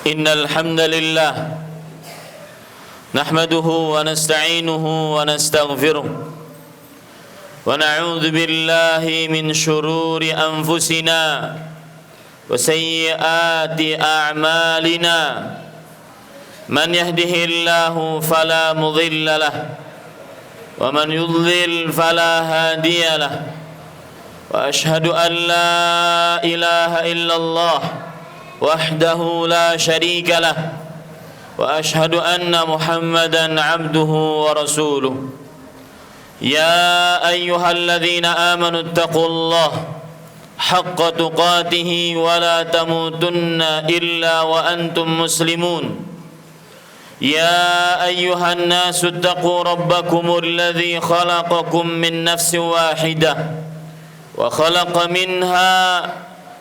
إن الحمد لله نحمده ونستعينه ونستغفره ونعوذ بالله من شرور أنفسنا وسيئات أعمالنا من يهده الله فلا مضل له ومن يضلل فلا هادي له وأشهد أن لا إله إلا الله وحده لا شريك له وأشهد أن محمدا عبده ورسوله يا أيها الذين آمنوا اتقوا الله حق تقاته ولا تموتن إلا وأنتم مسلمون يا أيها الناس اتقوا ربكم الذي خلقكم من نفس واحدة وخلق منها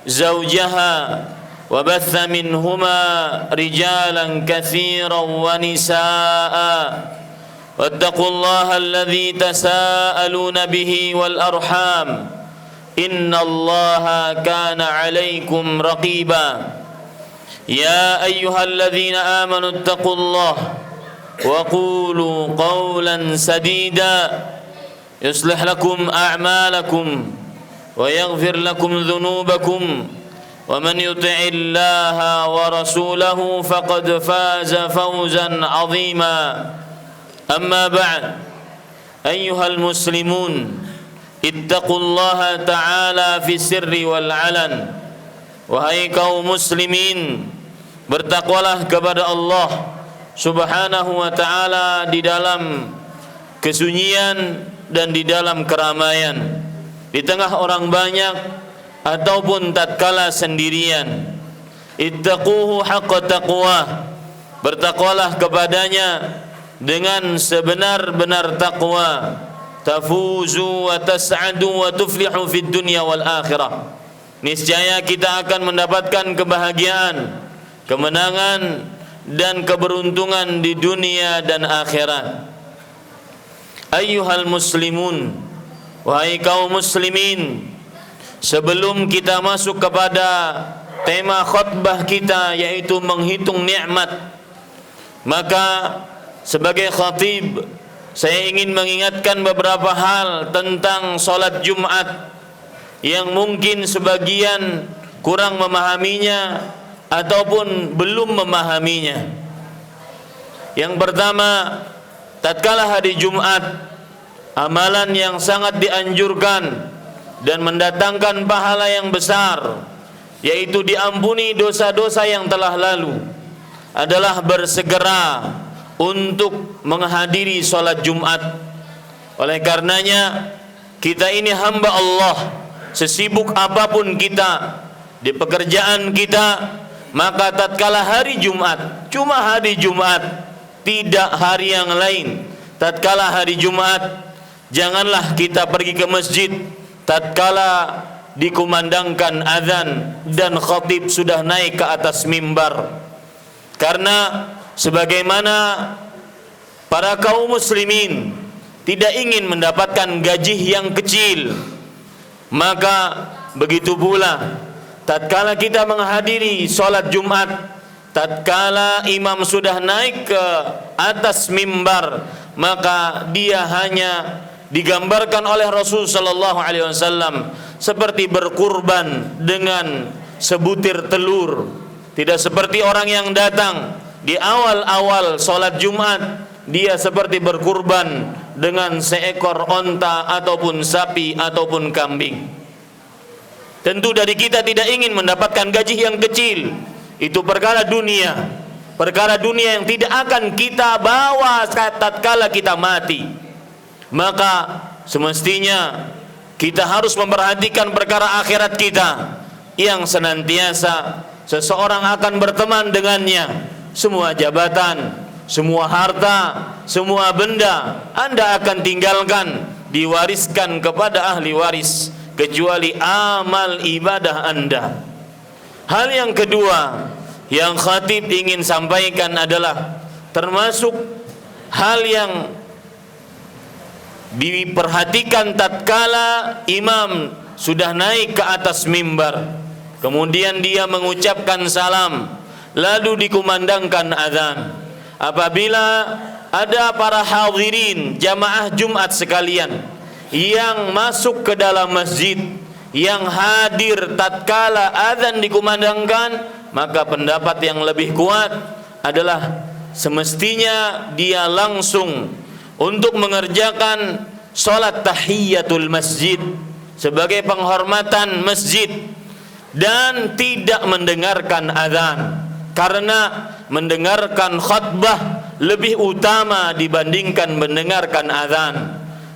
زوجها وبث منهما رجالا كثيرا ونساء واتقوا الله الذي تساءلون به والأرحام إن الله كان عليكم رقيبا يا أيها الذين آمنوا اتقوا الله وقولوا قولا سديدا يصلح لكم أعمالكم ويغفر لكم ذنوبكم ومن يطع الله ورسوله فقد فاز فوزا عظيما أما بعد أيها المسلمون اتقوا الله تعالى في السر والعلن wahai kaum muslimin bertakwalah kepada Allah subhanahu wa ta'ala di dalam kesunyian dan di dalam keramaian, di tengah orang banyak ataupun tatkala sendirian. Ittaquhu haqqa taqwa, bertakwalah kepadanya dengan sebenar-benar takwa. Tafuzu wa tas'adu wa tuflihu fid dunya wal akhirah, niscaya kita akan mendapatkan kebahagiaan, kemenangan dan keberuntungan di dunia dan akhirat. Ayyuhal muslimun, wahai kaum muslimin, sebelum kita masuk kepada tema khutbah kita, yaitu menghitung nikmat, maka sebagai khatib saya ingin mengingatkan beberapa hal tentang salat Jumat yang mungkin sebagian kurang memahaminya ataupun belum memahaminya. Yang pertama, tatkala hari Jumat, amalan yang sangat dianjurkan dan mendatangkan pahala yang besar, yaitu diampuni dosa-dosa yang telah lalu, adalah bersegera untuk menghadiri sholat Jumat. Oleh karenanya, kita ini hamba Allah, sesibuk apapun kita di pekerjaan kita, maka tatkala hari Jumat, cuma hari Jumat, tidak hari yang lain, tatkala hari Jumat, janganlah kita pergi ke masjid tatkala dikumandangkan azan dan khatib sudah naik ke atas mimbar. Karena sebagaimana para kaum muslimin tidak ingin mendapatkan gaji yang kecil, maka begitu pula tatkala kita menghadiri sholat Jumat, tatkala imam sudah naik ke atas mimbar, maka dia hanya digambarkan oleh Rasul sallallahu alaihi wasallam seperti berkurban dengan sebutir telur. Tidak seperti orang yang datang di awal-awal sholat Jumat, dia seperti berkurban dengan seekor onta ataupun sapi ataupun kambing. Tentu dari kita tidak ingin mendapatkan gaji yang kecil. Itu perkara dunia yang tidak akan kita bawa tatkala kita mati. Maka semestinya kita harus memperhatikan perkara akhirat kita yang senantiasa seseorang akan berteman dengannya. Semua jabatan, semua harta, semua benda Anda akan tinggalkan, diwariskan kepada ahli waris, kecuali amal ibadah Anda. Hal yang kedua yang khatib ingin sampaikan adalah termasuk hal yang diperhatikan tatkala imam sudah naik ke atas mimbar, kemudian dia mengucapkan salam lalu dikumandangkan azan. Apabila ada para hadirin jamaah Jumat sekalian yang masuk ke dalam masjid, yang hadir tatkala azan dikumandangkan, maka pendapat yang lebih kuat adalah semestinya dia langsung untuk mengerjakan salat tahiyatul masjid sebagai penghormatan masjid dan tidak mendengarkan azan, karena mendengarkan khutbah lebih utama dibandingkan mendengarkan azan.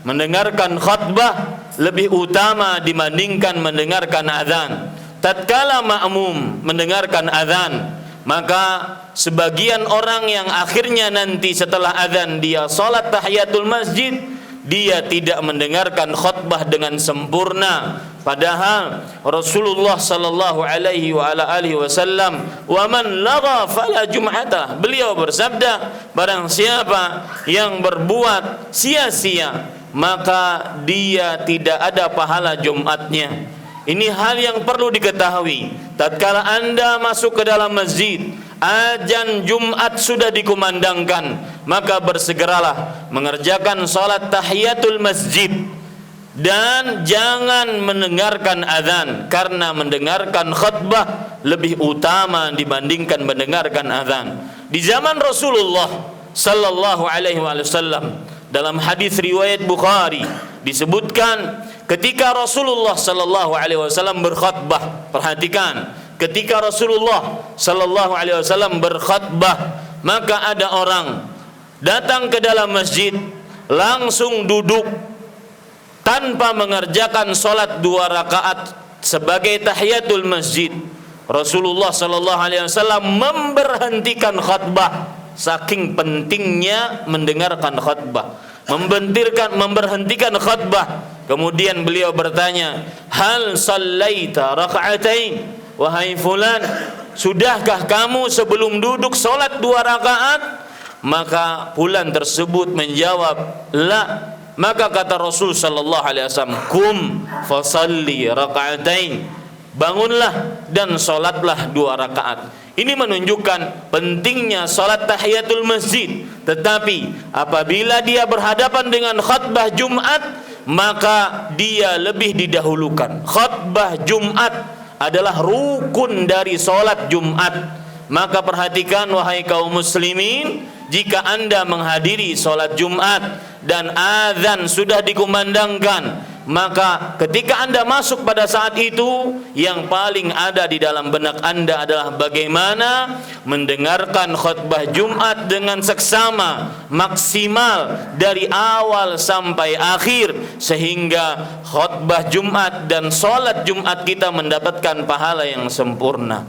Mendengarkan khutbah lebih utama dibandingkan mendengarkan azan. Tatkala makmum mendengarkan azan, maka sebagian orang yang akhirnya nanti setelah azan dia salat tahiyatul masjid, dia tidak mendengarkan khutbah dengan sempurna. Padahal Rasulullah sallallahu alaihi wa ala alihi wasallam, "Wa man lagha fala jum'ata." Beliau bersabda, barang siapa yang berbuat sia-sia, maka dia tidak ada pahala Jumatnya. Ini hal yang perlu diketahui. Tatkala Anda masuk ke dalam masjid, azan Jumat sudah dikumandangkan, maka bersegeralah mengerjakan salat tahiyatul masjid dan jangan mendengarkan azan, karena mendengarkan khutbah lebih utama dibandingkan mendengarkan azan. Di zaman Rasulullah sallallahu alaihi wasallam, dalam hadis riwayat Bukhari disebutkan ketika Rasulullah sallallahu alaihi wasallam berkhutbah, perhatikan, ketika Rasulullah sallallahu alaihi wasallam berkhutbah, maka ada orang datang ke dalam masjid langsung duduk tanpa mengerjakan salat 2 rakaat sebagai tahiyatul masjid. Rasulullah sallallahu alaihi wasallam memberhentikan khutbah, saking pentingnya mendengarkan khutbah, memberhentikan khutbah. Kemudian beliau bertanya, "Hal sallaita raka'atain?" Wahai fulan, sudahkah kamu sebelum duduk salat 2 rakaat? Maka fulan tersebut menjawab, "La." Maka kata Rasul sallallahu alaihi wasallam, "Kum fasalli raka'atain." Bangunlah dan salatlah 2 rakaat. Ini menunjukkan pentingnya salat tahiyatul masjid. Tetapi apabila dia berhadapan dengan khutbah Jumat, maka dia lebih didahulukan. Khutbah Jumat adalah rukun dari salat Jumat. Maka perhatikan wahai kaum muslimin, jika Anda menghadiri salat Jumat dan azan sudah dikumandangkan, maka ketika Anda masuk pada saat itu, yang paling ada di dalam benak Anda adalah bagaimana mendengarkan khutbah Jumat dengan seksama, maksimal dari awal sampai akhir, sehingga khutbah Jumat dan salat Jumat kita mendapatkan pahala yang sempurna.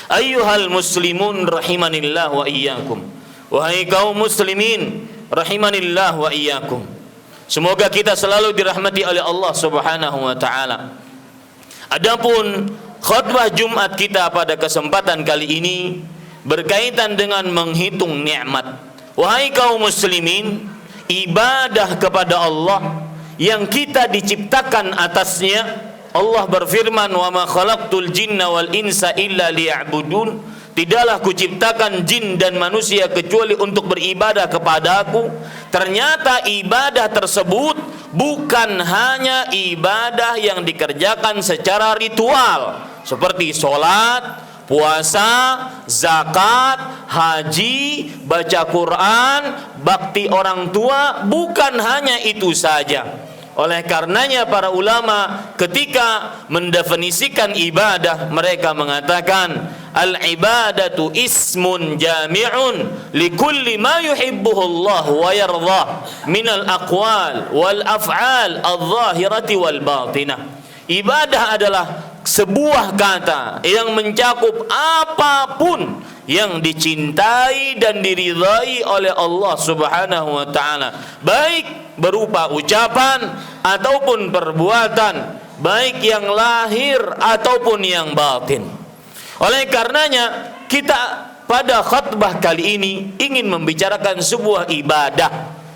Ayyuhal muslimun rahimanillah wa iyyakum. Wahai kaum muslimin rahimanillah wa iyyakum. Semoga kita selalu dirahmati oleh Allah Subhanahu wa taala. Adapun khutbah Jumat kita pada kesempatan kali ini berkaitan dengan menghitung nikmat. Wahai kaum muslimin, ibadah kepada Allah yang kita diciptakan atasnya, Allah berfirman, "Wa ma khalaqtul jinna wal insa illa liya'budun." Tidaklah kuciptakan jin dan manusia kecuali untuk beribadah kepadaku. Ternyata ibadah tersebut bukan hanya ibadah yang dikerjakan secara ritual seperti sholat, puasa, zakat, haji, baca Quran, bakti orang tua. Bukan hanya itu saja. Oleh karenanya para ulama ketika mendefinisikan ibadah, mereka mengatakan al-ibadatu ismun jami'un likulli ma yuhibbuhu Allah wa yardah minal aqwal wal af'al adh-dhahirati wal batinah. Ibadah adalah sebuah kata yang mencakup apapun yang dicintai dan diridhai oleh Allah Subhanahu wa taala, baik berupa ucapan ataupun perbuatan, baik yang lahir ataupun yang batin. Oleh karenanya kita pada khutbah kali ini ingin membicarakan sebuah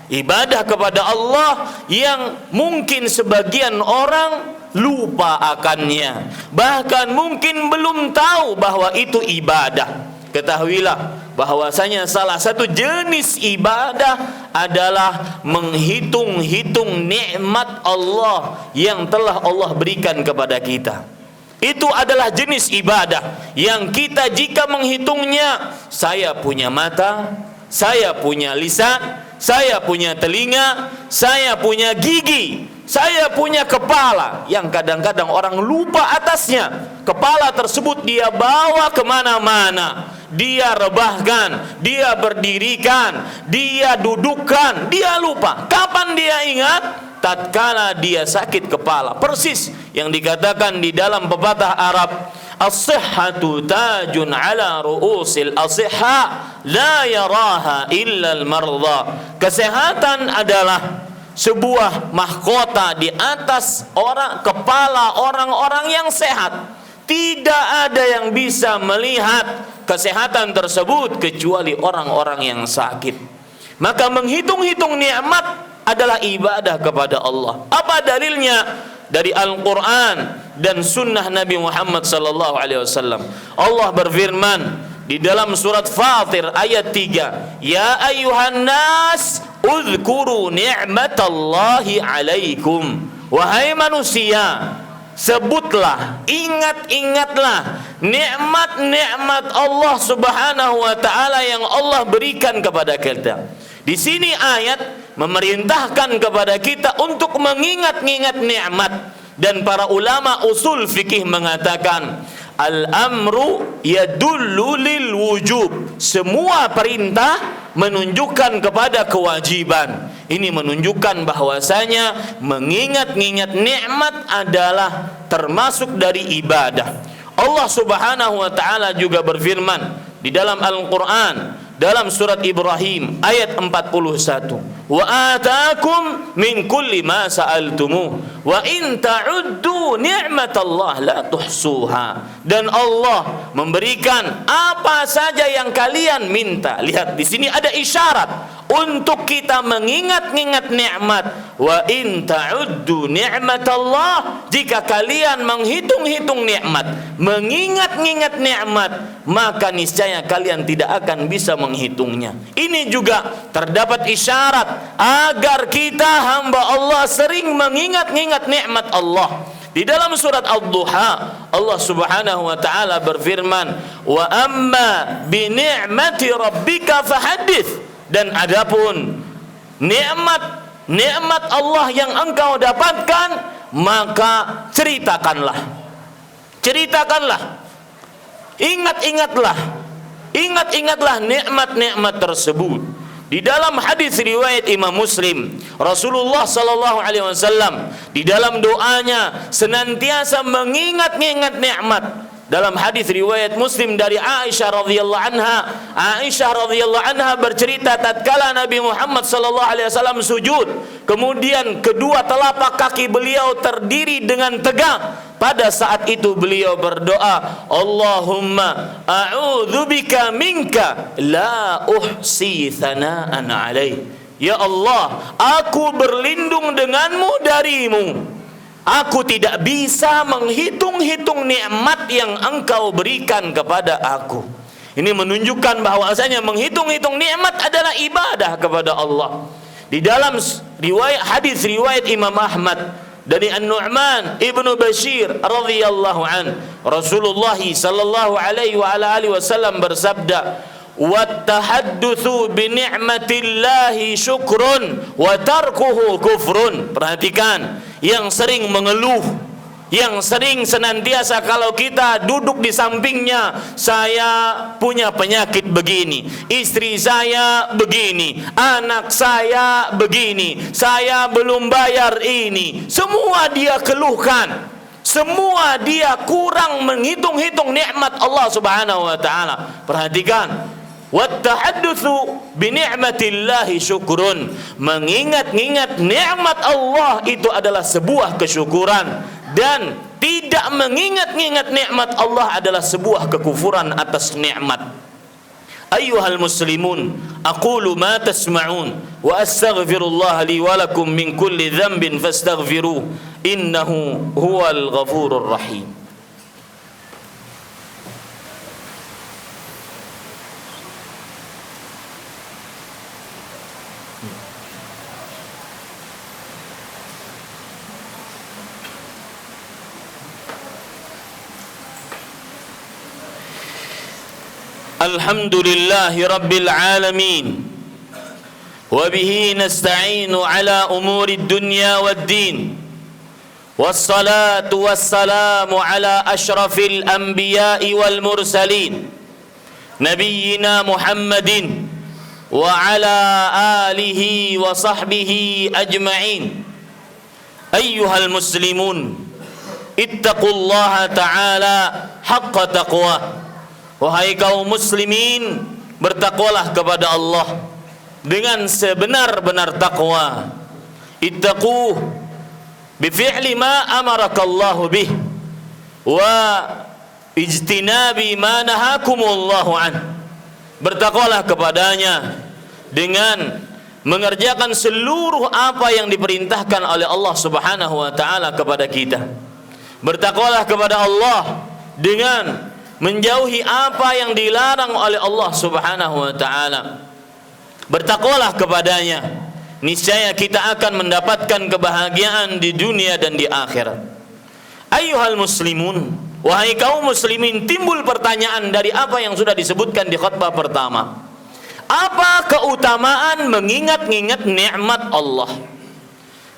ibadah kepada Allah yang mungkin sebagian orang lupa akannya, bahkan mungkin belum tahu bahwa itu ibadah. ketahuilah bahwasanya salah satu jenis ibadah adalah menghitung-hitung nikmat Allah yang telah Allah berikan kepada kita. Itu adalah jenis ibadah yang kita jika menghitungnya, saya punya mata, saya punya lisan, saya punya telinga, saya punya gigi, saya punya kepala, yang kadang-kadang orang lupa atasnya. Kepala tersebut dia bawa kemana-mana, dia rebahkan, dia berdirikan, dia dudukkan, dia lupa. Kapan dia ingat? Tatkala dia sakit kepala. Persis yang dikatakan di dalam pepatah Arab, as-sihhatu tajun ala ru'usil asihha la yaraha illa al-mardha. Kesehatan adalah sebuah mahkota di atas kepala orang-orang yang sehat. Tidak ada yang bisa melihat kesehatan tersebut kecuali orang-orang yang sakit. Maka menghitung-hitung nikmat adalah ibadah kepada Allah. Apa dalilnya? Dari Al-Quran dan Sunnah Nabi Muhammad sallallahu alaihi wasallam. Allah berfirman di dalam surat Fatir ayat 3, Ya ayuhan nas uzkuru ni'matallahi alaikum. Wahai manusia, sebutlah, ingat-ingatlah nikmat-nikmat Allah Subhanahu wa taala yang Allah berikan kepada kita. Di sini ayat memerintahkan kepada kita untuk mengingat-ingat nikmat, dan para ulama usul fikih mengatakan al-amru yadullu lil wujub. Semua perintah menunjukkan kepada kewajiban. Ini menunjukkan bahwasanya mengingat-ingat nikmat adalah termasuk dari ibadah. Allah Subhanahu wa taala juga berfirman di dalam Al-Qur'an dalam surat Ibrahim ayat 41, wa ataakum min kulli ma sa'altumuh wa in ta'uddu ni'matallah la tuhsuha. Dan Allah memberikan apa saja yang kalian minta. Lihat di sini ada isyarat untuk kita mengingat-ingat nikmat. Wa in ta'uddu ni'matallah, jika kalian menghitung-hitung nikmat, mengingat-ingat nikmat, maka niscaya kalian tidak akan bisa menghitungnya. Ini juga terdapat isyarat agar kita hamba Allah sering mengingat-ingat nikmat Allah. Di dalam surat Ad-Duha, Allah Subhanahu wa taala berfirman, "Wa amma bi ni'mati rabbika fahaddits." Dan adapun nikmat Allah yang engkau dapatkan, maka ceritakanlah. Ceritakanlah. Ingat-ingatlah nikmat-nikmat tersebut. Di dalam hadis riwayat Imam Muslim, Rasulullah sallallahu alaihi wasallam di dalam doanya senantiasa mengingat-ingat nikmat. Dalam hadis riwayat Muslim dari Aisyah radhiyallahu anha bercerita tatkala Nabi Muhammad sallallahu alaihi wasallam sujud, kemudian kedua telapak kaki beliau terdiri dengan tegak. Pada saat itu beliau berdoa, Allahumma a'udzubika minka la uhsi thana'an alaih. Ya Allah, aku berlindung denganmu darimu. Aku tidak bisa menghitung-hitung nikmat yang engkau berikan kepada aku. Ini menunjukkan bahwasanya menghitung-hitung nikmat adalah ibadah kepada Allah. Di dalam hadis riwayat Imam Ahmad dari An-Nu'man ibnu Bashir radhiyallahu an, Rasulullah sallallahu alaihi wa alihi wasallam bersabda, "Wattahaddutsu bi ni'matillahi syukrun wa tarkuhu kufrun." Perhatikan, yang sering mengeluh, yang sering senantiasa kalau kita duduk di sampingnya, saya punya penyakit begini, istri saya begini, anak saya begini, saya belum bayar ini, semua dia keluhkan, semua dia kurang menghitung-hitung nikmat Allah Subhanahu wa taala. Perhatikan, wattahaddutsu bi ni'matillahi syukrun. Mengingat-ingat nikmat Allah itu adalah sebuah kesyukuran, dan tidak mengingat-ingat nikmat Allah adalah sebuah kekufuran atas nikmat. Ayyuhal muslimun, aqulu ma tasma'un wa astaghfirullah li wa lakum min kulli dhanbin fastaghfiruh innahu huwal ghafurur rahim. Alhamdulillahi Rabbil Alamin. Wabihi nasta'inu ala umuri dunya wad din. Wassalatu wassalamu ala ashrafil anbiya'i wal mursalin, Nabiyyina Muhammadin wa ala alihi wa sahbihi ajma'in. Ayyuhal muslimun, ittaqullaha ta'ala haqqa taqwa. Wahai kaum muslimin, bertakwalah kepada Allah dengan sebenar-benar takwa. Ittaquh bifi'li ma amarakallahu bih wa ijtinabi ma nahakumullahu an. Bertakwalah kepadanya dengan mengerjakan seluruh apa yang diperintahkan oleh Allah Subhanahu wa taala kepada kita. Bertakwalah kepada Allah dengan menjauhi apa yang dilarang oleh Allah Subhanahu wa taala. Bertakwalah kepadanya, niscaya kita akan mendapatkan kebahagiaan di dunia dan di akhirat. Ayyuhal muslimun, wahai kaum muslimin, timbul pertanyaan dari apa yang sudah disebutkan di khutbah pertama. Apa keutamaan mengingat-ingat nikmat Allah?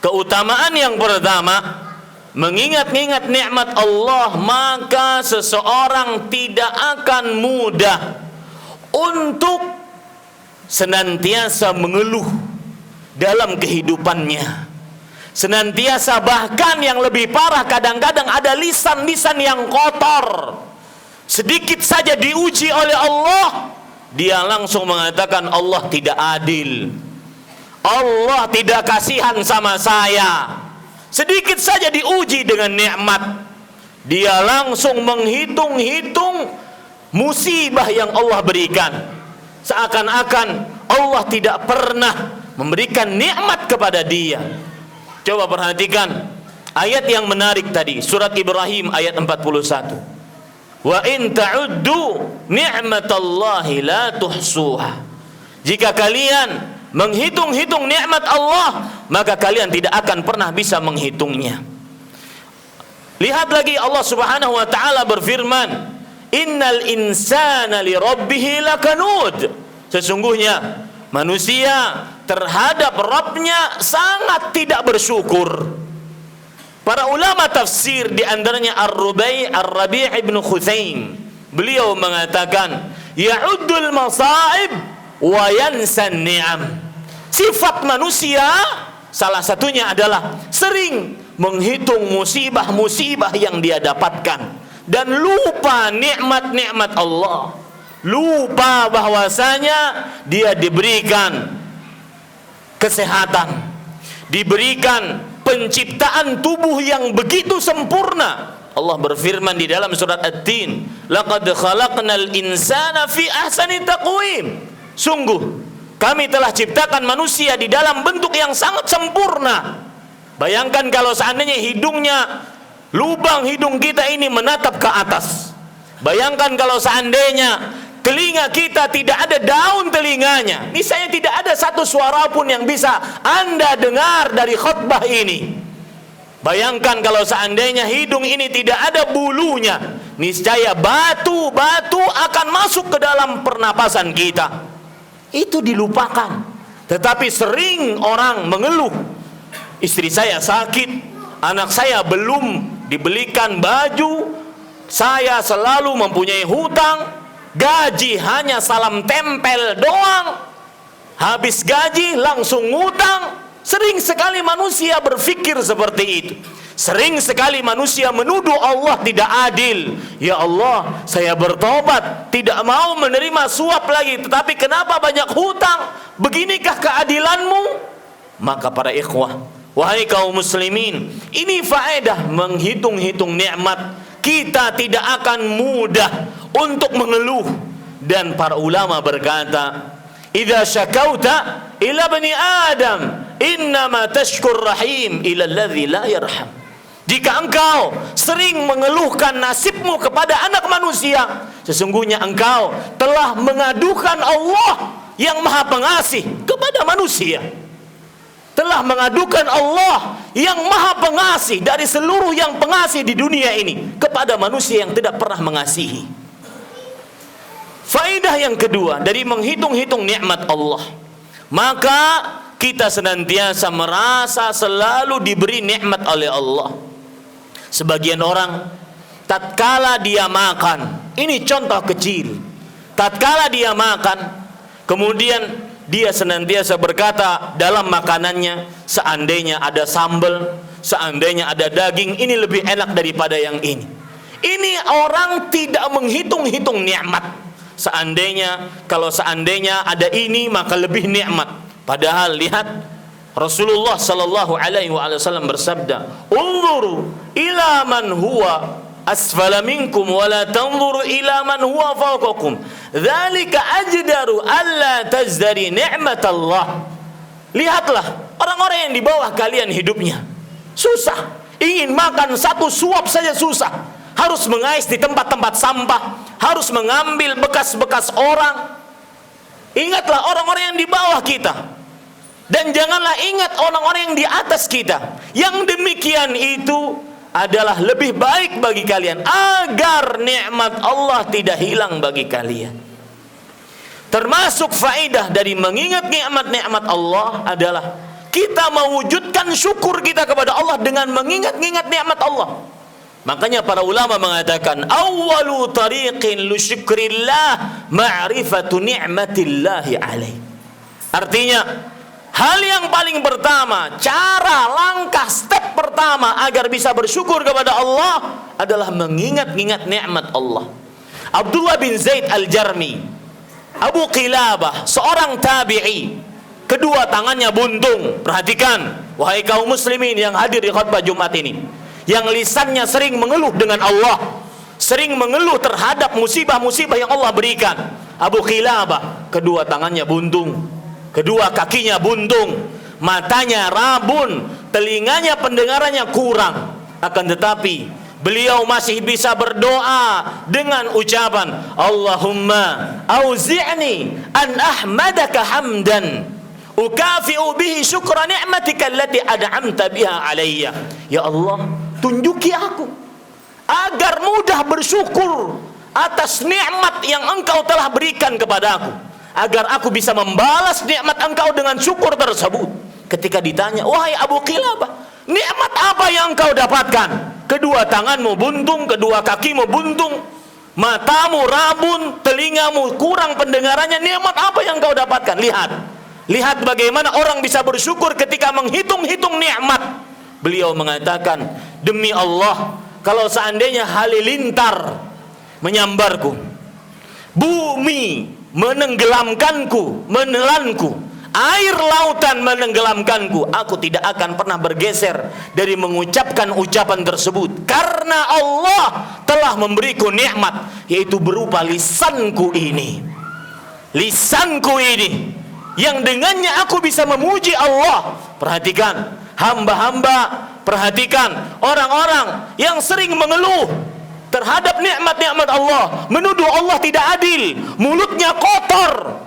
Keutamaan yang pertama, mengingat-ingat nikmat Allah, maka seseorang tidak akan mudah untuk senantiasa mengeluh dalam kehidupannya. Senantiasa, bahkan yang lebih parah, kadang-kadang ada lisan-lisan yang kotor. Sedikit saja diuji oleh Allah, dia langsung mengatakan Allah tidak adil, Allah tidak kasihan sama saya. Sedikit saja diuji dengan nikmat, dia langsung menghitung-hitung musibah yang Allah berikan, seakan-akan Allah tidak pernah memberikan nikmat kepada dia. Coba perhatikan ayat yang menarik tadi, surat Ibrahim ayat 41. Wa in ta'uddu ni'matallahi la tuhsuha. Jika kalian menghitung-hitung nikmat Allah, maka kalian tidak akan pernah bisa menghitungnya. Lihat lagi Allah Subhanahu wa taala berfirman, innal insana li rabbih lakanud. Sesungguhnya manusia terhadap Rabbnya sangat tidak bersyukur. Para ulama tafsir, di antaranya Ar-Rabi' ibn Khuthaim, beliau mengatakan ya'uddul masaib wa yansan ni'am. Sifat manusia salah satunya adalah sering menghitung musibah-musibah yang dia dapatkan dan lupa nikmat-nikmat Allah. Lupa bahwasanya dia diberikan kesehatan, diberikan penciptaan tubuh yang begitu sempurna. Allah berfirman di dalam surat At-Tin, laqad khalaqnal insana fi ahsani taqwim. Sungguh kami telah ciptakan manusia di dalam bentuk yang sangat sempurna. Bayangkan kalau seandainya hidungnya, lubang hidung kita ini menatap ke atas. Bayangkan kalau seandainya telinga kita tidak ada daun telinganya, misalnya tidak ada satu suara pun yang bisa Anda dengar dari khutbah ini. Bayangkan kalau seandainya hidung ini tidak ada bulunya, niscaya batu-batu akan masuk ke dalam pernapasan kita. Itu dilupakan. Tetapi sering orang mengeluh, istri saya sakit, anak saya belum dibelikan baju, saya selalu mempunyai hutang, gaji hanya salam tempel doang, habis gaji langsung ngutang. Sering sekali manusia berpikir seperti itu. Sering sekali manusia menuduh Allah tidak adil. Ya Allah, saya bertobat, tidak mau menerima suap lagi, tetapi kenapa banyak hutang? Beginikah keadilanmu? Maka para ikhwah, wahai kaum muslimin, ini faedah menghitung-hitung nikmat. Kita tidak akan mudah untuk mengeluh. Dan para ulama berkata, idza syakauta ila bani Adam, innama tashkur rahim ila alladhi la yarham. Jika engkau sering mengeluhkan nasibmu kepada anak manusia, sesungguhnya engkau telah mengadukan Allah yang Maha Pengasih kepada manusia. Telah mengadukan Allah yang Maha Pengasih dari seluruh yang pengasih di dunia ini kepada manusia yang tidak pernah mengasihi. Fa Faidah yang kedua dari menghitung-hitung nikmat Allah, maka kita senantiasa merasa selalu diberi nikmat oleh Allah. Sebagian orang tatkala dia makan, ini contoh kecil, tatkala dia makan, kemudian dia senantiasa berkata dalam makanannya, seandainya ada sambal, seandainya ada daging, ini lebih enak daripada yang ini. Ini orang tidak menghitung-hitung nikmat. Kalau seandainya ada ini, maka lebih nikmat. Padahal lihat, Rasulullah sallallahu alaihi wasallam bersabda, "Unzuru ila man huwa asfala minkum wa la tanzuru ila man huwa fawqakum. Dzalika ajdaru alla tazdari ni'matallah." Lihatlah orang-orang yang di bawah kalian hidupnya susah, ingin makan satu suap saja susah, harus mengais di tempat-tempat sampah, harus mengambil bekas-bekas orang. Ingatlah orang-orang yang di bawah kita, dan janganlah ingat orang-orang yang di atas kita. Yang demikian itu adalah lebih baik bagi kalian, agar nikmat Allah tidak hilang bagi kalian. Termasuk faedah dari mengingat nikmat-nikmat Allah adalah kita mewujudkan syukur kita kepada Allah dengan mengingat-ingat nikmat Allah. Makanya para ulama mengatakan, awwalu tariqin li syukrillah ma'rifatu ni'matillahi alaih. Artinya, hal yang paling pertama, cara, langkah, step pertama agar bisa bersyukur kepada Allah adalah mengingat-ingat nikmat Allah. Abdullah bin Zaid al-Jarmi, Abu Qilabah, seorang tabi'i, kedua tangannya buntung. Perhatikan, wahai kaum muslimin yang hadir di khutbah Jumat ini, yang lisannya sering mengeluh dengan Allah, sering mengeluh terhadap musibah-musibah yang Allah berikan. Abu Qilabah, kedua tangannya buntung, kedua kakinya buntung, matanya rabun, telinganya pendengarannya kurang. Akan tetapi beliau masih bisa berdoa dengan ucapan, Allahumma auzi'ni an ahmadaka hamdan ukafi'u bihi syukra ni'matika allati ad'amta biha alayya. Ya Allah, tunjuki aku agar mudah bersyukur atas nikmat yang Engkau telah berikan kepada aku, agar aku bisa membalas nikmat Engkau dengan syukur tersebut. Ketika ditanya, wahai Abu Qilabah, nikmat apa yang Engkau dapatkan? Kedua tanganmu buntung, kedua kakimu buntung, matamu rabun, telingamu kurang pendengarannya. Nikmat apa yang Engkau dapatkan? Lihat bagaimana orang bisa bersyukur ketika menghitung-hitung nikmat. Beliau mengatakan, demi Allah, kalau seandainya halilintar menyambarku, bumi menenggelamkanku, menelanku, air lautan menenggelamkanku, aku tidak akan pernah bergeser dari mengucapkan ucapan tersebut, karena Allah telah memberiku nikmat, yaitu berupa lisanku ini. Lisanku ini yang dengannya aku bisa memuji Allah. Perhatikan hamba-hamba, perhatikan orang-orang yang sering mengeluh terhadap nikmat-nikmat Allah, menuduh Allah tidak adil, mulutnya kotor.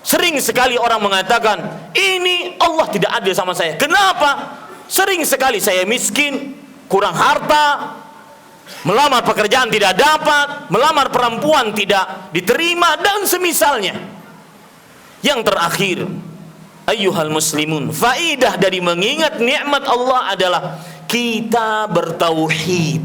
Sering sekali orang mengatakan, ini Allah tidak adil sama saya. Kenapa? Sering sekali saya miskin, kurang harta, melamar pekerjaan tidak dapat, melamar perempuan tidak diterima, dan semisalnya. Yang terakhir, ayyuhal muslimun, faidah dari mengingat nikmat Allah adalah kita bertauhid.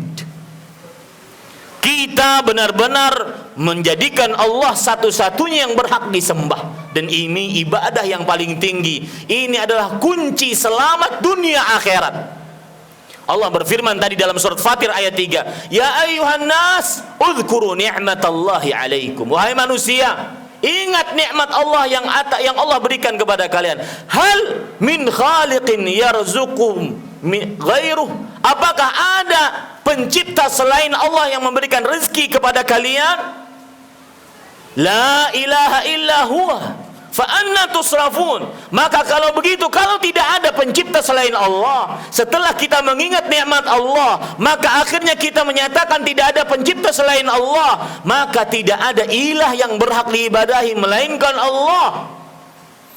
Kita benar-benar menjadikan Allah satu-satunya yang berhak disembah, dan ini ibadah yang paling tinggi. Ini adalah kunci selamat dunia akhirat. Allah berfirman tadi dalam surat Fatir ayat 3, ya ayyuhan nas udhkuru ni'matallahi alaikum. Wahai manusia, ingat nikmat Allah yang Allah berikan kepada kalian. Hal min khaliqin yarzuqum ghairuh. Apakah ada pencipta selain Allah yang memberikan rezeki kepada kalian? La ilaha illa huwa fa anna tusrafun. Maka kalau begitu, kalau tidak ada pencipta selain Allah, setelah kita mengingat nikmat Allah, maka akhirnya kita menyatakan tidak ada pencipta selain Allah, maka tidak ada ilah yang berhak diibadahi melainkan Allah.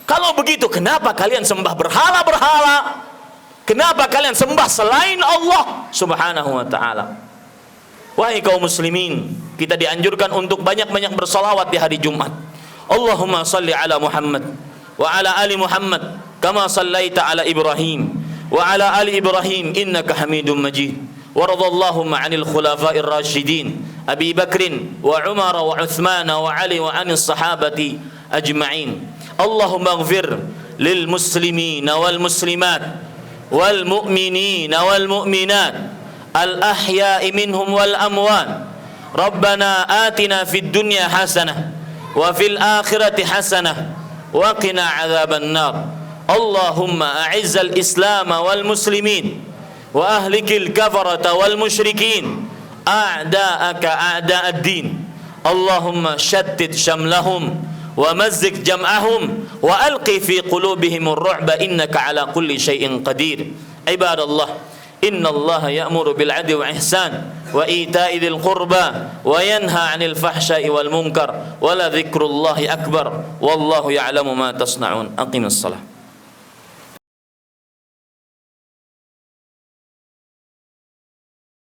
Kalau begitu, kenapa kalian sembah berhala-berhala? Kenapa kalian sembah selain Allah subhanahu wa ta'ala? Wahai kaum muslimin, Kita dianjurkan untuk banyak-banyak bersolawat di hari Jumat. Allahumma salli ala Muhammad wa ala ali Muhammad kama sallaita ala Ibrahim wa ala ali Ibrahim innaka Hamidum Majid. Waradallahumma 'anil khulafa'ir rasyidin Abi Bakrin wa Umar wa Uthman wa Ali wa 'anis sahabati ajma'in. Allahumma ighfir lil muslimin wal muslimat wal mu'minin wal mu'minat al ahya'i minhum wal amwat. Rabbana atina fid dunya hasanah wa fil akhirati hasanah wa qina adzaban nar. Allahumma a'izzal Islam wal muslimin wa ahlikil kafarata wal musyrikin a'da'aka a'da'ad din. Allahumma shattit shamlahum wa mazzik jam'ahum wa alqi fi qulubihim ar-ru'ba innaka ala kulli syai'in qadir. Ibadallah, innallaha ya'muru bil 'adli wa ihsan wa ita'i dzil qurba wa yanha 'anil fahsya'i wal munkar wa la dzikrullahi akbar wallahu ya'lamu ma tasna'un. Aqimus shalah.